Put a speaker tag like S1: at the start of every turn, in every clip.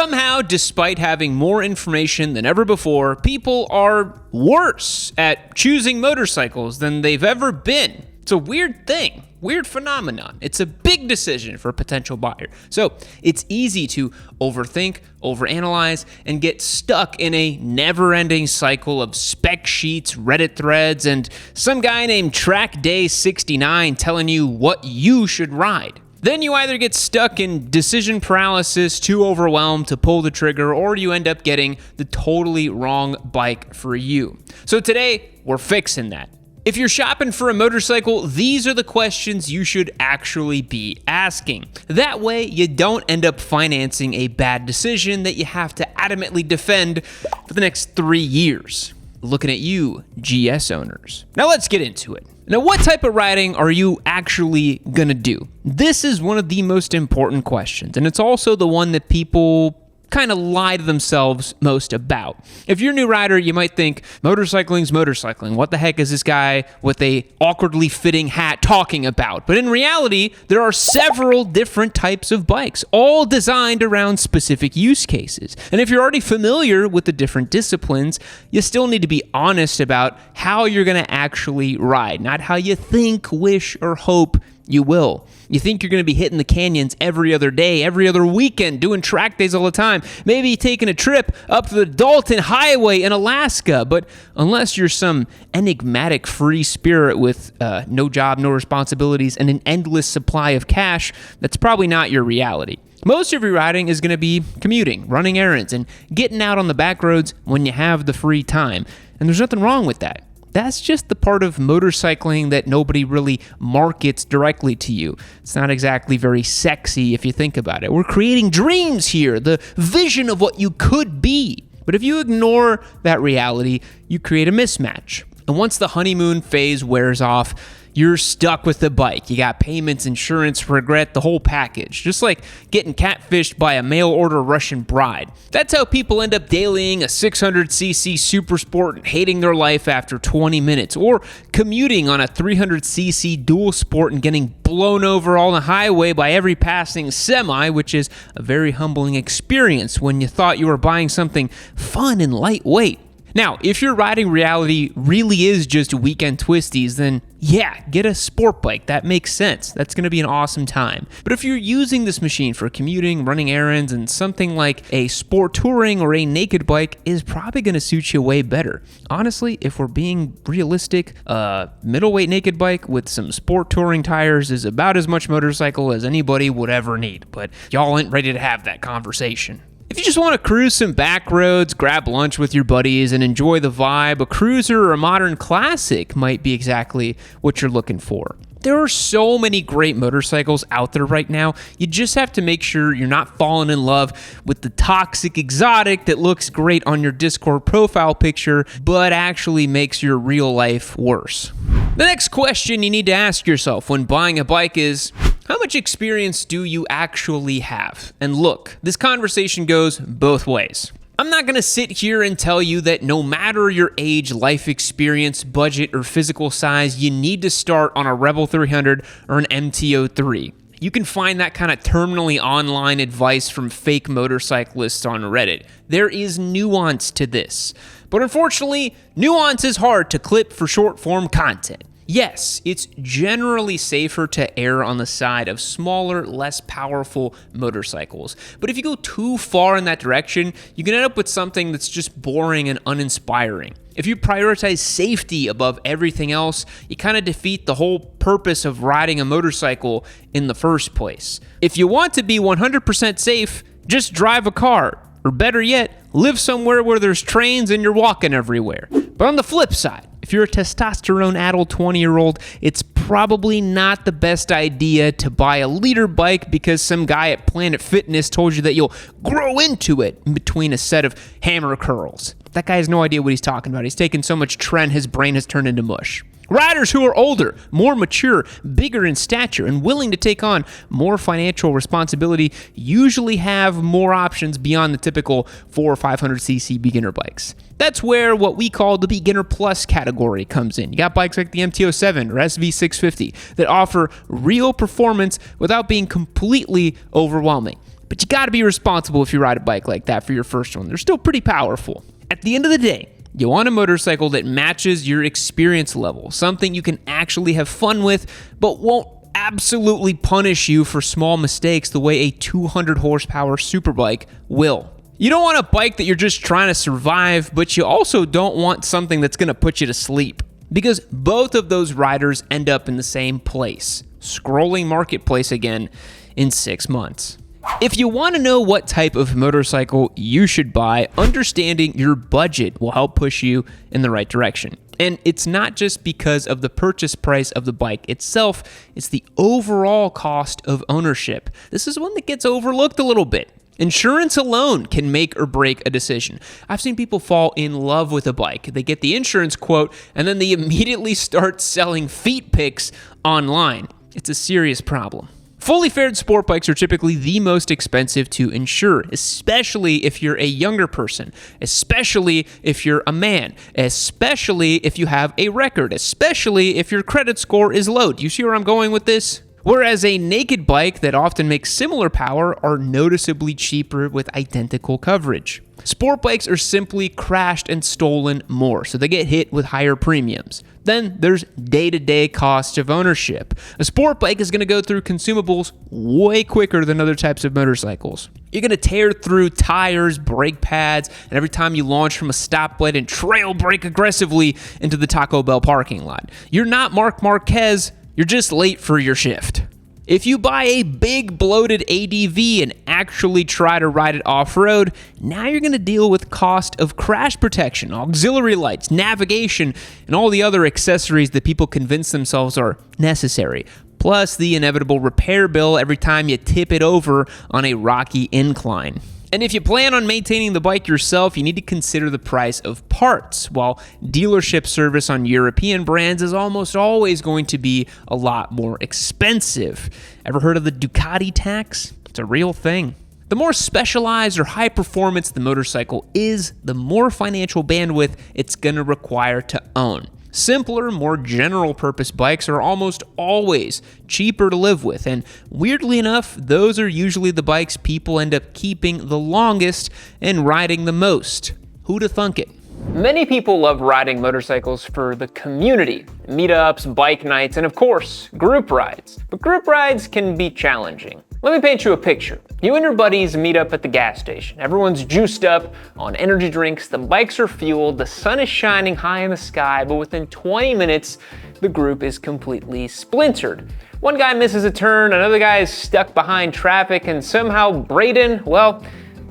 S1: Somehow, despite having more information than ever before, people are worse at choosing motorcycles than they've ever been. It's a weird thing, weird phenomenon. It's a big decision for a potential buyer. So it's easy to overthink, overanalyze, and get stuck in a never-ending cycle of spec sheets, Reddit threads, and some guy named TrackDay69 telling you what you should ride. Then you either get stuck in decision paralysis, too overwhelmed to pull the trigger, or you end up getting the totally wrong bike for you. So today, we're fixing that. If you're shopping for a motorcycle, these are the questions you should actually be asking. That way, you don't end up financing a bad decision that you have to adamantly defend for the next 3 years. Looking at you, GS owners. Now let's get into it. Now, what type of riding are you actually gonna do? This is one of the most important questions, and it's also the one that people kind of lie to themselves most about. If you're a new rider, you might think, motorcycling's motorcycling. What the heck is this guy with a awkwardly fitting hat talking about? But in reality, there are several different types of bikes, all designed around specific use cases. And if you're already familiar with the different disciplines, you still need to be honest about how you're gonna actually ride, not how you think, wish, or hope you will. You think you're going to be hitting the canyons every other day, every other weekend, doing track days all the time, maybe taking a trip up the Dalton Highway in Alaska. But unless you're some enigmatic free spirit with no job, no responsibilities, and an endless supply of cash, that's probably not your reality. Most of your riding is going to be commuting, running errands, and getting out on the back roads when you have the free time. And there's nothing wrong with that. That's just the part of motorcycling that nobody really markets directly to you. It's not exactly very sexy if you think about it. We're creating dreams here, the vision of what you could be. But if you ignore that reality, you create a mismatch. And once the honeymoon phase wears off, you're stuck with the bike. You got payments, insurance, regret, the whole package. Just like getting catfished by a mail-order Russian bride. That's how people end up dailying a 600cc super sport and hating their life after 20 minutes. Or commuting on a 300cc dual sport and getting blown over on the highway by every passing semi, which is a very humbling experience when you thought you were buying something fun and lightweight. Now, if your riding reality really is just weekend twisties, then yeah, get a sport bike. That makes sense. That's going to be an awesome time. But if you're using this machine for commuting, running errands, and something like a sport touring or a naked bike is probably going to suit you way better. Honestly, if we're being realistic, a middleweight naked bike with some sport touring tires is about as much motorcycle as anybody would ever need. But y'all ain't ready to have that conversation. If you just want to cruise some back roads, grab lunch with your buddies, and enjoy the vibe, a cruiser or a modern classic might be exactly what you're looking for. There are so many great motorcycles out there right now. You just have to make sure you're not falling in love with the toxic exotic that looks great on your Discord profile picture, but actually makes your real life worse. The next question you need to ask yourself when buying a bike is, how much experience do you actually have? And look, this conversation goes both ways. I'm not going to sit here and tell you that no matter your age, life experience, budget, or physical size, you need to start on a Rebel 300 or an MT-03. You can find that kind of terminally online advice from fake motorcyclists on Reddit. There is nuance to this. But unfortunately, nuance is hard to clip for short-form content. Yes, it's generally safer to err on the side of smaller, less powerful motorcycles. But if you go too far in that direction, you can end up with something that's just boring and uninspiring. If you prioritize safety above everything else, you kind of defeat the whole purpose of riding a motorcycle in the first place. If you want to be 100% safe, just drive a car. Or better yet, live somewhere where there's trains and you're walking everywhere. But on the flip side, if you're a testosterone-addled 20-year-old, it's probably not the best idea to buy a leader bike because some guy at Planet Fitness told you that you'll grow into it in between a set of hammer curls. That guy has no idea what he's talking about. He's taken so much Tren, his brain has turned into mush. Riders who are older, more mature, bigger in stature, and willing to take on more financial responsibility usually have more options beyond the typical 400 or 500cc beginner bikes. That's where what we call the beginner plus category comes in. You got bikes like the MT-07 or SV650 that offer real performance without being completely overwhelming. But you gotta be responsible if you ride a bike like that for your first one. They're still pretty powerful. At the end of the day, you want a motorcycle that matches your experience level, something you can actually have fun with, but won't absolutely punish you for small mistakes the way a 200 horsepower superbike will. You don't want a bike that you're just trying to survive, but you also don't want something that's gonna put you to sleep. Because both of those riders end up in the same place, scrolling marketplace again in 6 months. If you want to know what type of motorcycle you should buy, understanding your budget will help push you in the right direction. And it's not just because of the purchase price of the bike itself, it's the overall cost of ownership. This is one that gets overlooked a little bit. Insurance alone can make or break a decision. I've seen people fall in love with a bike. They get the insurance quote, and then they immediately start selling feet pics online. It's a serious problem. Fully fared sport bikes are typically the most expensive to insure, especially if you're a younger person, especially if you're a man, especially if you have a record, especially if your credit score is low. Do you see where I'm going with this? Whereas a naked bike that often makes similar power are noticeably cheaper with identical coverage. Sport bikes are simply crashed and stolen more, so they get hit with higher premiums. Then there's day-to-day costs of ownership. A sport bike is going to go through consumables way quicker than other types of motorcycles. You're going to tear through tires, brake pads, and every time you launch from a stoplight and trail brake aggressively into the Taco Bell parking lot. You're not Marc Marquez, you're just late for your shift. If you buy a big bloated ADV and actually try to ride it off-road, now you're going to deal with cost of crash protection, auxiliary lights, navigation, and all the other accessories that people convince themselves are necessary. Plus the inevitable repair bill every time you tip it over on a rocky incline. And if you plan on maintaining the bike yourself, you need to consider the price of parts, while dealership service on European brands is almost always going to be a lot more expensive. Ever heard of the Ducati tax? It's a real thing. The more specialized or high performance the motorcycle is, the more financial bandwidth it's going to require to own. Simpler, more general purpose bikes are almost always cheaper to live with, and weirdly enough, those are usually the bikes people end up keeping the longest and riding the most. Who'da thunk it? Many people love riding motorcycles for the community, meetups, bike nights, and of course, group rides. But group rides can be challenging. Let me paint you a picture. You and your buddies meet up at the gas station. Everyone's juiced up on energy drinks, the bikes are fueled, the sun is shining high in the sky, but within 20 minutes, the group is completely splintered. One guy misses a turn, another guy is stuck behind traffic, and somehow Braden, well,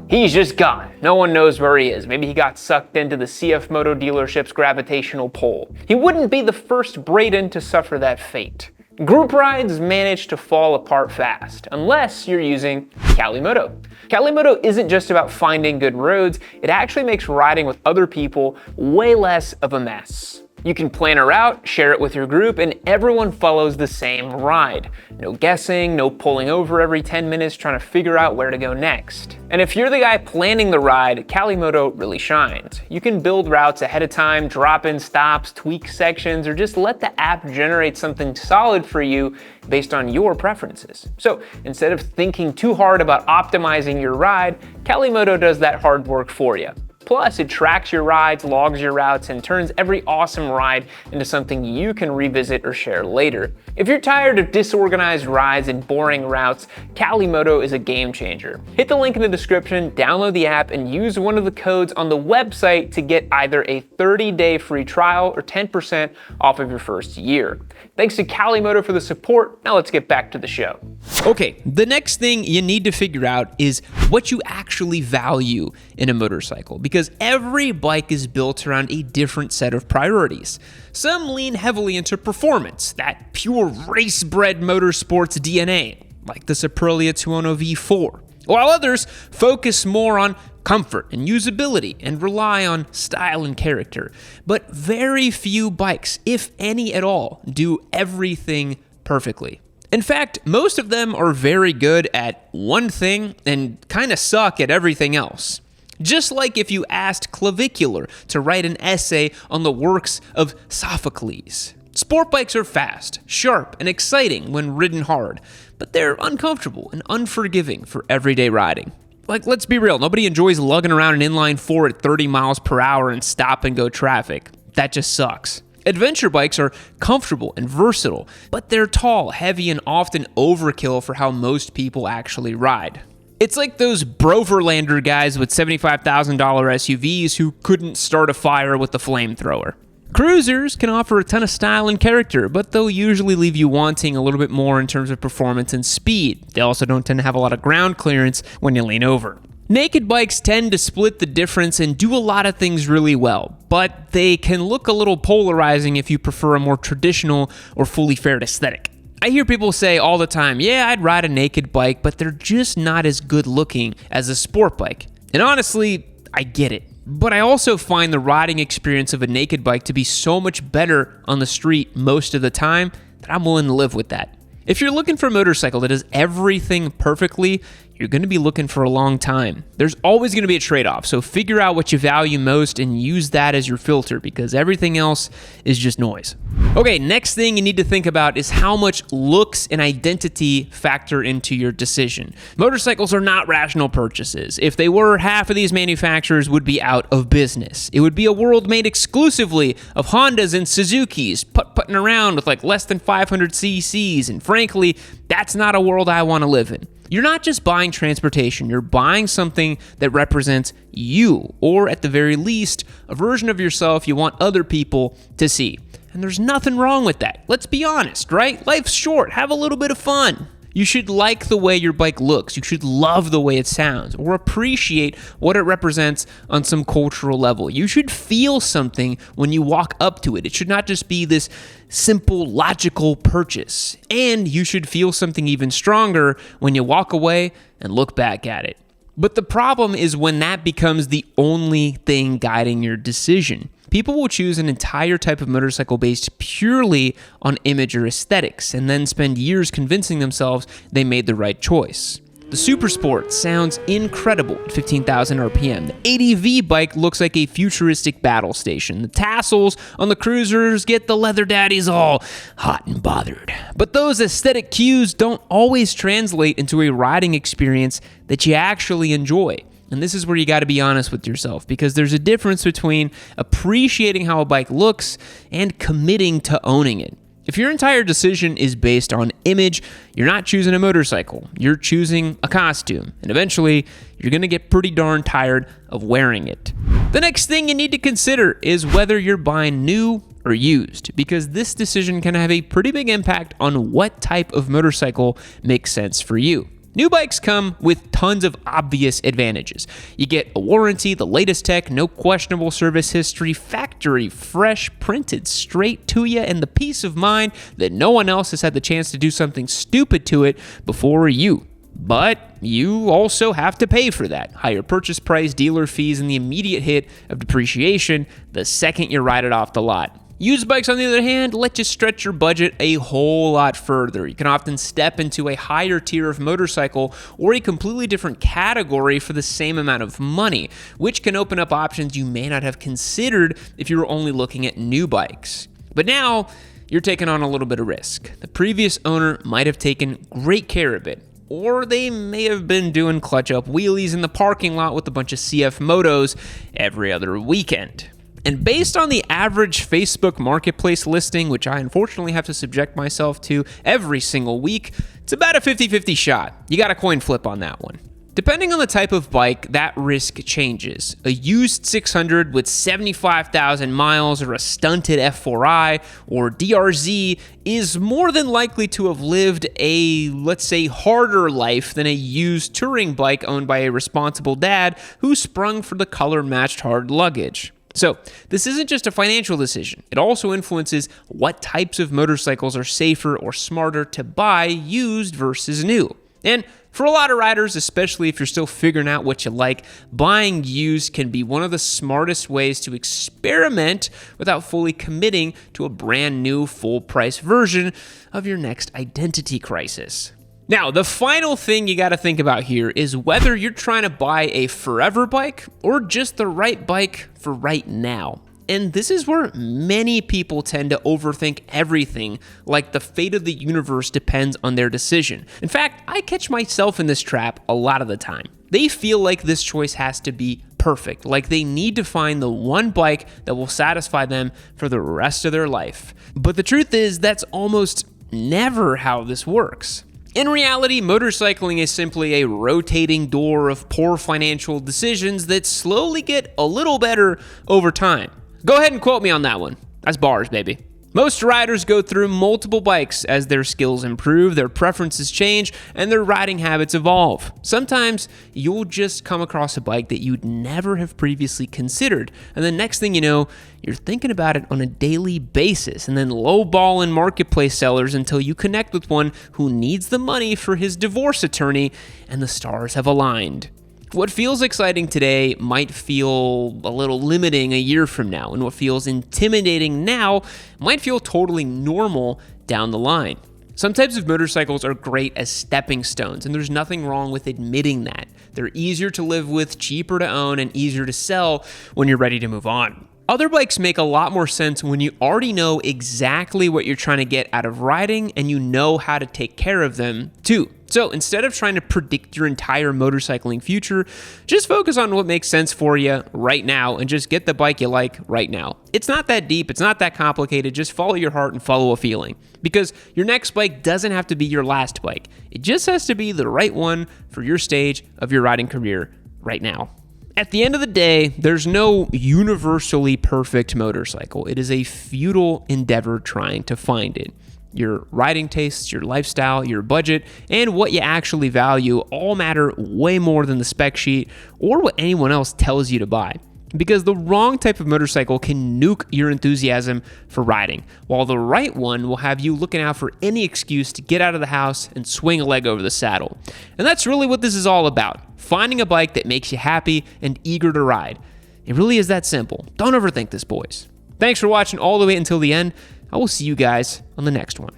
S1: he's just gone. No one knows where he is. Maybe he got sucked into the CF Moto dealership's gravitational pull. He wouldn't be the first Braden to suffer that fate. Group rides manage to fall apart fast, unless you're using Calimoto. Calimoto isn't just about finding good roads, it actually makes riding with other people way less of a mess. You can plan a route, share it with your group, and everyone follows the same ride. No guessing, no pulling over every 10 minutes trying to figure out where to go next. And if you're the guy planning the ride, Calimoto really shines. You can build routes ahead of time, drop in stops, tweak sections, or just let the app generate something solid for you based on your preferences. So instead of thinking too hard about optimizing your ride, Calimoto does that hard work for you. Plus, it tracks your rides, logs your routes, and turns every awesome ride into something you can revisit or share later. If you're tired of disorganized rides and boring routes, Calimoto is a game changer. Hit the link in the description, download the app, and use one of the codes on the website to get either a 30-day free trial or 10% off of your first year. Thanks to Calimoto for the support. Now let's get back to the show. Okay, the next thing you need to figure out is what you actually value in a motorcycle, because every bike is built around a different set of priorities. Some lean heavily into performance, that pure race-bred motorsports DNA, like the Aprilia 210 V4, while others focus more on comfort and usability and rely on style and character. But very few bikes, if any at all, do everything perfectly. In fact, most of them are very good at one thing and kind of suck at everything else. Just like if you asked Clavicular to write an essay on the works of Sophocles. Sport bikes are fast, sharp, and exciting when ridden hard, but they're uncomfortable and unforgiving for everyday riding. Like, let's be real, nobody enjoys lugging around an inline four at 30 miles per hour in stop and go traffic. That just sucks. Adventure bikes are comfortable and versatile, but they're tall, heavy, and often overkill for how most people actually ride. It's like those Broverlander guys with $75,000 SUVs who couldn't start a fire with the flamethrower. Cruisers can offer a ton of style and character, but they'll usually leave you wanting a little bit more in terms of performance and speed. They also don't tend to have a lot of ground clearance when you lean over. Naked bikes tend to split the difference and do a lot of things really well, but they can look a little polarizing if you prefer a more traditional or fully fared aesthetic. I hear people say all the time, yeah, I'd ride a naked bike, but they're just not as good looking as a sport bike. And honestly, I get it. But I also find the riding experience of a naked bike to be so much better on the street most of the time that I'm willing to live with that. If you're looking for a motorcycle that does everything perfectly, you're going to be looking for a long time. There's always going to be a trade-off, so figure out what you value most and use that as your filter because everything else is just noise. Okay, next thing you need to think about is how much looks and identity factor into your decision. Motorcycles are not rational purchases. If they were, half of these manufacturers would be out of business. It would be a world made exclusively of Hondas and Suzukis, putting around with like less than 500 cc's, and frankly, that's not a world I want to live in. You're not just buying transportation, you're buying something that represents you, or at the very least, a version of yourself you want other people to see. And there's nothing wrong with that. Let's be honest, right? Life's short, have a little bit of fun. You should like the way your bike looks, you should love the way it sounds, or appreciate what it represents on some cultural level. You should feel something when you walk up to it. It should not just be this simple, logical purchase. And you should feel something even stronger when you walk away and look back at it. But the problem is when that becomes the only thing guiding your decision. People will choose an entire type of motorcycle based purely on image or aesthetics, and then spend years convincing themselves they made the right choice. The Super Sport sounds incredible at 15,000 RPM. The ADV bike looks like a futuristic battle station. The tassels on the cruisers get the leather daddies all hot and bothered. But those aesthetic cues don't always translate into a riding experience that you actually enjoy. And this is where you got to be honest with yourself, because there's a difference between appreciating how a bike looks and committing to owning it. If your entire decision is based on image, you're not choosing a motorcycle, you're choosing a costume, and eventually you're going to get pretty darn tired of wearing it. The next thing you need to consider is whether you're buying new or used, because this decision can have a pretty big impact on what type of motorcycle makes sense for you. New bikes come with tons of obvious advantages. You get a warranty, the latest tech, no questionable service history, factory fresh, printed straight to you, and the peace of mind that no one else has had the chance to do something stupid to it before you. But you also have to pay for that. Higher purchase price, dealer fees, and the immediate hit of depreciation the second you ride it off the lot. Used bikes, on the other hand, let you stretch your budget a whole lot further. You can often step into a higher tier of motorcycle or a completely different category for the same amount of money, which can open up options you may not have considered if you were only looking at new bikes. But now, you're taking on a little bit of risk. The previous owner might have taken great care of it, or they may have been doing clutch-up wheelies in the parking lot with a bunch of CF motos every other weekend. And based on the average Facebook Marketplace listing, which I unfortunately have to subject myself to every single week, it's about a 50-50 shot. You got a coin flip on that one. Depending on the type of bike, that risk changes. A used 600 with 75,000 miles or a stunted F4i or DRZ is more than likely to have lived a, let's say, harder life than a used touring bike owned by a responsible dad who sprung for the color-matched hard luggage. So this isn't just a financial decision. It also influences what types of motorcycles are safer or smarter to buy used versus new. And for a lot of riders, especially if you're still figuring out what you like, buying used can be one of the smartest ways to experiment without fully committing to a brand new full-price version of your next identity crisis. Now, the final thing you got to think about here is whether you're trying to buy a forever bike or just the right bike for right now. And this is where many people tend to overthink everything, like the fate of the universe depends on their decision. In fact, I catch myself in this trap a lot of the time. They feel like this choice has to be perfect, like they need to find the one bike that will satisfy them for the rest of their life. But the truth is, that's almost never how this works. In reality, motorcycling is simply a rotating door of poor financial decisions that slowly get a little better over time. Go ahead and quote me on that one. That's bars, baby. Most riders go through multiple bikes as their skills improve, their preferences change, and their riding habits evolve. Sometimes you'll just come across a bike that you'd never have previously considered, and the next thing you know, you're thinking about it on a daily basis, and then lowballing marketplace sellers until you connect with one who needs the money for his divorce attorney, and the stars have aligned. What feels exciting today might feel a little limiting a year from now, and what feels intimidating now might feel totally normal down the line. Some types of motorcycles are great as stepping stones, and there's nothing wrong with admitting that. They're easier to live with, cheaper to own, and easier to sell when you're ready to move on. Other bikes make a lot more sense when you already know exactly what you're trying to get out of riding and you know how to take care of them too. So instead of trying to predict your entire motorcycling future, just focus on what makes sense for you right now and just get the bike you like right now. It's not that deep, it's not that complicated, just follow your heart and follow a feeling. Because your next bike doesn't have to be your last bike. It just has to be the right one for your stage of your riding career right now. At the end of the day, there's no universally perfect motorcycle. It is a futile endeavor trying to find it. Your riding tastes, your lifestyle, your budget, and what you actually value all matter way more than the spec sheet or what anyone else tells you to buy. Because the wrong type of motorcycle can nuke your enthusiasm for riding, while the right one will have you looking out for any excuse to get out of the house and swing a leg over the saddle. And that's really what this is all about, finding a bike that makes you happy and eager to ride. It really is that simple. Don't overthink this, boys. Thanks for watching all the way until the end. I will see you guys on the next one.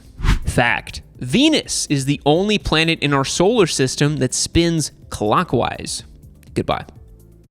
S1: Fact: Venus is the only planet in our solar system that spins clockwise. Goodbye.